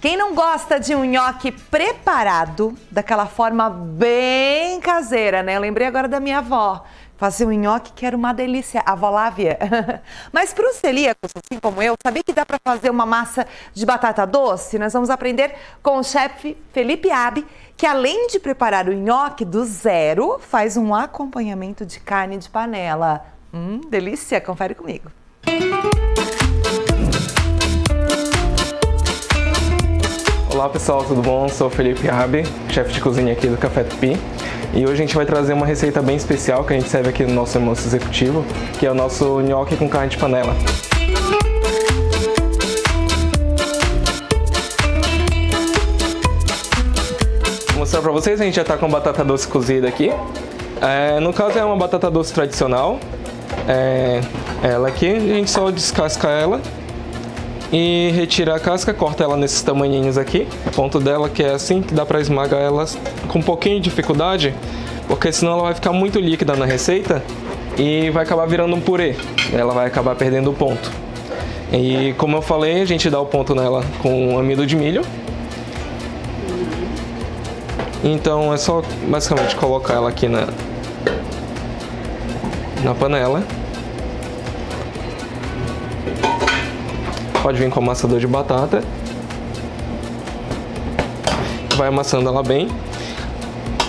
Quem não gosta de um nhoque preparado, daquela forma bem caseira, né? Eu lembrei agora da minha avó. Fazia um nhoque que era uma delícia, a avó Lávia. Mas para os celíacos, assim como eu, sabia que dá para fazer uma massa de batata doce? Nós vamos aprender com o chefe Felipe Abi, que além de preparar o nhoque do zero, faz um acompanhamento de carne de panela. Delícia, confere comigo. Olá pessoal, tudo bom? Sou o Felipe Abi, chefe de cozinha aqui do Café Tupi. E hoje a gente vai trazer uma receita bem especial que a gente serve aqui no nosso almoço executivo, que é o nosso nhoque com carne de panela. Vou mostrar pra vocês, a gente já tá com batata doce cozida aqui. No caso é uma batata doce tradicional. Ela aqui, a gente só descasca ela e retira a casca, corta ela nesses tamanhinhos aqui. O ponto dela que é assim, que dá pra esmagar ela com um pouquinho de dificuldade, porque senão ela vai ficar muito líquida na receita e vai acabar virando um purê. Ela vai acabar perdendo o ponto. E como eu falei, a gente dá o ponto nela com amido de milho. Então é só basicamente colocar ela aqui na panela. Pode vir com amassador de batata. Vai amassando ela bem.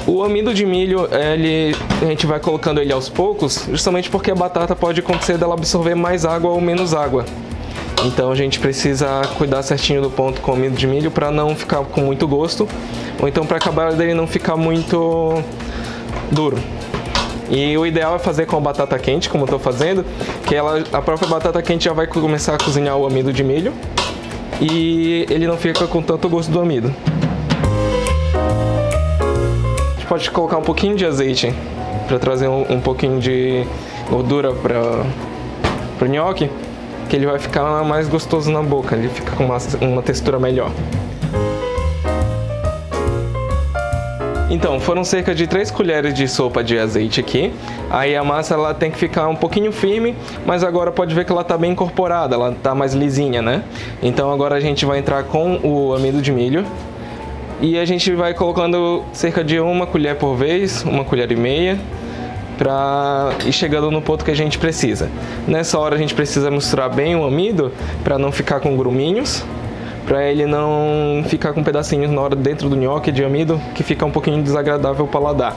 O amido de milho, a gente vai colocando ele aos poucos, justamente porque a batata pode acontecer dela absorver mais água ou menos água. Então a gente precisa cuidar certinho do ponto com o amido de milho para não ficar com muito gosto, ou então para acabar dele não ficar muito duro. E o ideal é fazer com a batata quente, como eu estou fazendo, que a própria batata quente já vai começar a cozinhar o amido de milho e ele não fica com tanto gosto do amido. A gente pode colocar um pouquinho de azeite para trazer um pouquinho de gordura para o nhoque, que ele vai ficar mais gostoso na boca, ele fica com uma textura melhor. Então, foram cerca de 3 colheres de sopa de azeite aqui. Aí a massa ela tem que ficar um pouquinho firme, mas agora pode ver que ela está bem incorporada, ela está mais lisinha, né? Então agora a gente vai entrar com o amido de milho. E a gente vai colocando cerca de 1 colher por vez, 1,5 colheres, para ir chegando no ponto que a gente precisa. Nessa hora a gente precisa misturar bem o amido, para não ficar com gruminhos, para ele não ficar com pedacinhos na hora dentro do nhoque de amido, que fica um pouquinho desagradável o paladar.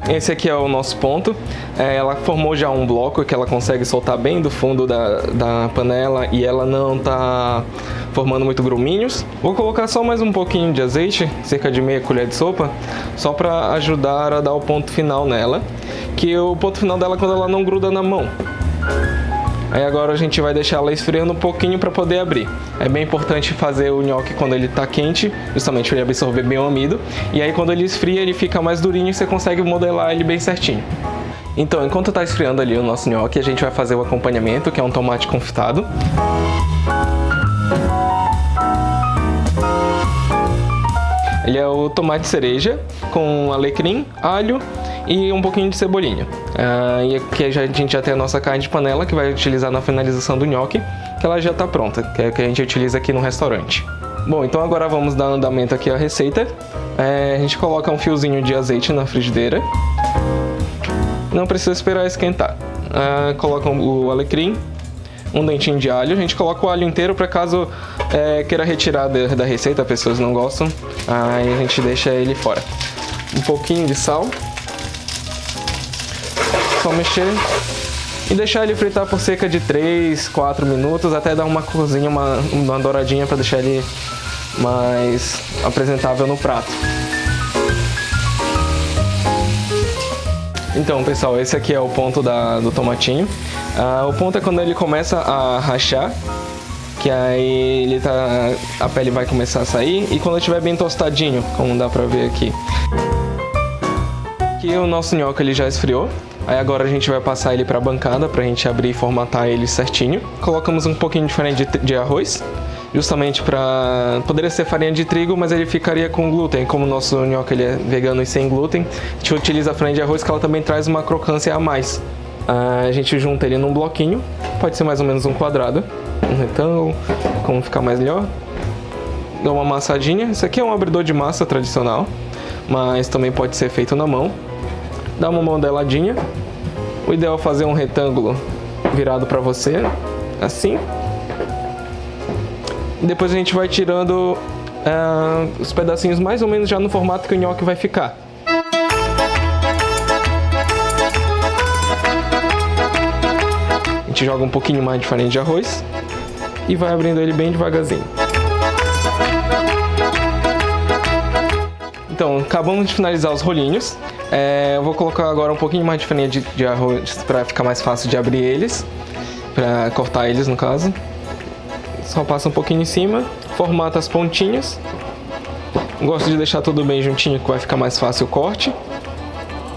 Esse aqui é o nosso ponto. Ela formou já um bloco que ela consegue soltar bem do fundo da panela e ela não está formando muito gruminhos. Vou colocar só mais um pouquinho de azeite, cerca de meia colher de sopa, só para ajudar a dar o ponto final nela, que o ponto final dela é quando ela não gruda na mão. Aí agora a gente vai deixar ela esfriando um pouquinho para poder abrir. É bem importante fazer o nhoque quando ele está quente, justamente para ele absorver bem o amido. E aí quando ele esfria ele fica mais durinho e você consegue modelar ele bem certinho. Então, enquanto está esfriando ali o nosso nhoque, a gente vai fazer o acompanhamento, que é um tomate confitado. Ele é o tomate cereja com alecrim, alho e um pouquinho de cebolinha. E aqui a gente já tem a nossa carne de panela que vai utilizar na finalização do nhoque, que ela já está pronta, que é a que a gente utiliza aqui no restaurante. Bom, então agora vamos dar andamento aqui à receita. A gente coloca um fiozinho de azeite na frigideira. Não precisa esperar esquentar. Coloca o alecrim, um dentinho de alho. A gente coloca o alho inteiro para caso queira retirar da receita, pessoas não gostam. Aí a gente deixa ele fora. Um pouquinho de sal. Só mexer e deixar ele fritar por cerca de 3, 4 minutos até dar uma corzinha, uma douradinha para deixar ele mais apresentável no prato. Então pessoal, esse aqui é o ponto do tomatinho. O ponto é quando ele começa a rachar, que aí a pele vai começar a sair, e quando estiver bem tostadinho, como dá pra ver aqui. Aqui o nosso nhoque ele já esfriou. Aí agora a gente vai passar ele para a bancada para a gente abrir e formatar ele certinho. Colocamos um pouquinho diferente de arroz, justamente para... Poderia ser farinha de trigo, mas ele ficaria com glúten. Como o nosso nhoque ele é vegano e sem glúten, a gente utiliza a farinha de arroz, que ela também traz uma crocância a mais. A gente junta ele num bloquinho, pode ser mais ou menos um quadrado. um retângulo, como ficar mais melhor. Dá uma amassadinha. Isso aqui é um abridor de massa tradicional, mas também pode ser feito na mão. Dá uma modeladinha. O ideal é fazer um retângulo virado para você, assim. Depois a gente vai tirando os pedacinhos mais ou menos já no formato que o nhoque vai ficar. A gente joga um pouquinho mais de farinha de arroz e vai abrindo ele bem devagarzinho. Então, acabamos de finalizar os rolinhos. Eu vou colocar agora um pouquinho mais de farinha de arroz para ficar mais fácil de abrir eles, para cortar eles no caso. Só passa um pouquinho em cima, formata as pontinhas. Gosto de deixar tudo bem juntinho, que vai ficar mais fácil o corte.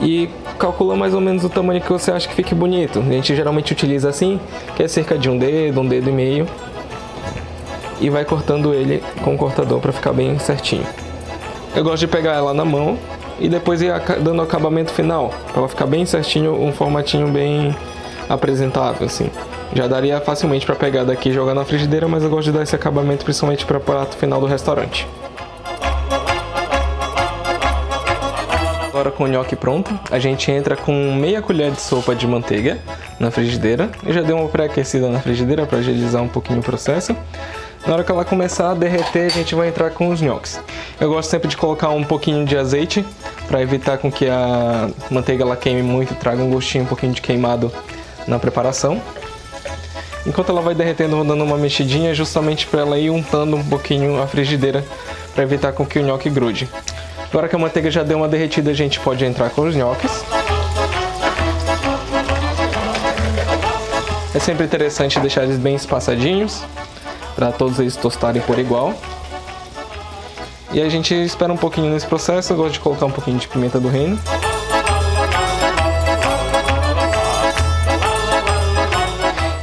E calcula mais ou menos o tamanho que você acha que fique bonito. A gente geralmente utiliza assim, que é cerca de um dedo e meio. E vai cortando ele com o cortador para ficar bem certinho. Eu gosto de pegar ela na mão e depois ir dando o acabamento final, para ela ficar bem certinho, um formatinho bem apresentável assim. Já daria facilmente para pegar daqui e jogar na frigideira, mas eu gosto de dar esse acabamento principalmente para o prato final do restaurante. Agora com o nhoque pronto, a gente entra com meia colher de sopa de manteiga na frigideira. Eu já dei uma pré-aquecida na frigideira para agilizar um pouquinho o processo. Na hora que ela começar a derreter, a gente vai entrar com os nhoques. Eu gosto sempre de colocar um pouquinho de azeite para evitar com que a manteiga ela queime muito e traga um gostinho um pouquinho de queimado na preparação. Enquanto ela vai derretendo, vou dando uma mexidinha justamente para ela ir untando um pouquinho a frigideira para evitar com que o nhoque grude. Agora que a manteiga já deu uma derretida, a gente pode entrar com os nhoques. É sempre interessante deixar eles bem espaçadinhos, para todos eles tostarem por igual. E a gente espera um pouquinho nesse processo. Eu gosto de colocar um pouquinho de pimenta do reino.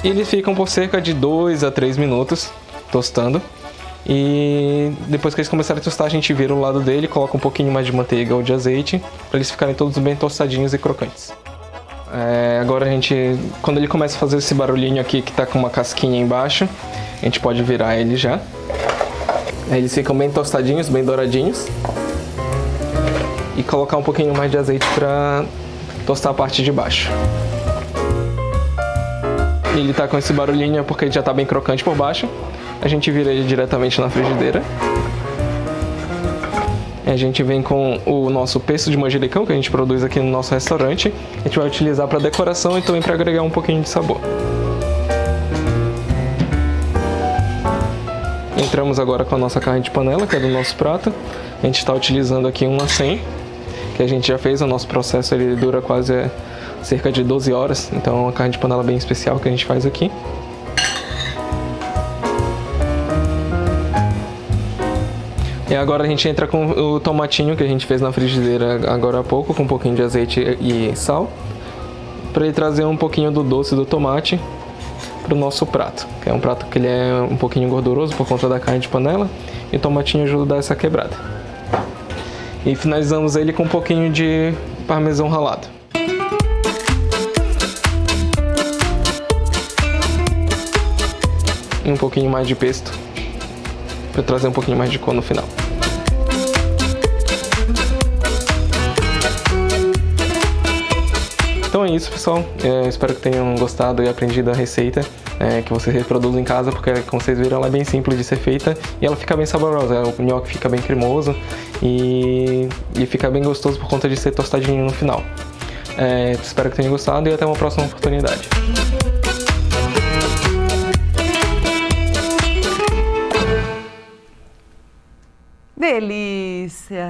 E eles ficam por cerca de 2 a 3 minutos tostando. E depois que eles começarem a tostar, a gente vira o lado dele, coloca um pouquinho mais de manteiga ou de azeite, para eles ficarem todos bem tostadinhos e crocantes. Agora quando ele começa a fazer esse barulhinho aqui que está com uma casquinha embaixo, a gente pode virar ele já. Aí eles ficam bem tostadinhos, bem douradinhos. E colocar um pouquinho mais de azeite para tostar a parte de baixo. Ele tá com esse barulhinho porque ele já tá bem crocante por baixo. A gente vira ele diretamente na frigideira. A gente vem com o nosso pesto de manjericão que a gente produz aqui no nosso restaurante. A gente vai utilizar para decoração e também para agregar um pouquinho de sabor. Entramos agora com a nossa carne de panela, que é do nosso prato. A gente está utilizando aqui uma 100, que a gente já fez. O nosso processo ele dura quase cerca de 12 horas, então é uma carne de panela bem especial que a gente faz aqui. E agora a gente entra com o tomatinho que a gente fez na frigideira agora há pouco, com um pouquinho de azeite e sal, para ele trazer um pouquinho do doce do tomate para o nosso prato, que é um prato que ele é um pouquinho gorduroso por conta da carne de panela, e o tomatinho ajuda a dar essa quebrada. E finalizamos ele com um pouquinho de parmesão ralado. E um pouquinho mais de pesto, para trazer um pouquinho mais de cor no final. Então é isso, pessoal. Espero que tenham gostado e aprendido a receita, que vocês reproduzam em casa, porque como vocês viram, ela é bem simples de ser feita e ela fica bem saborosa. O nhoque fica bem cremoso e fica bem gostoso por conta de ser tostadinho no final. Espero que tenham gostado e até uma próxima oportunidade. Delícia!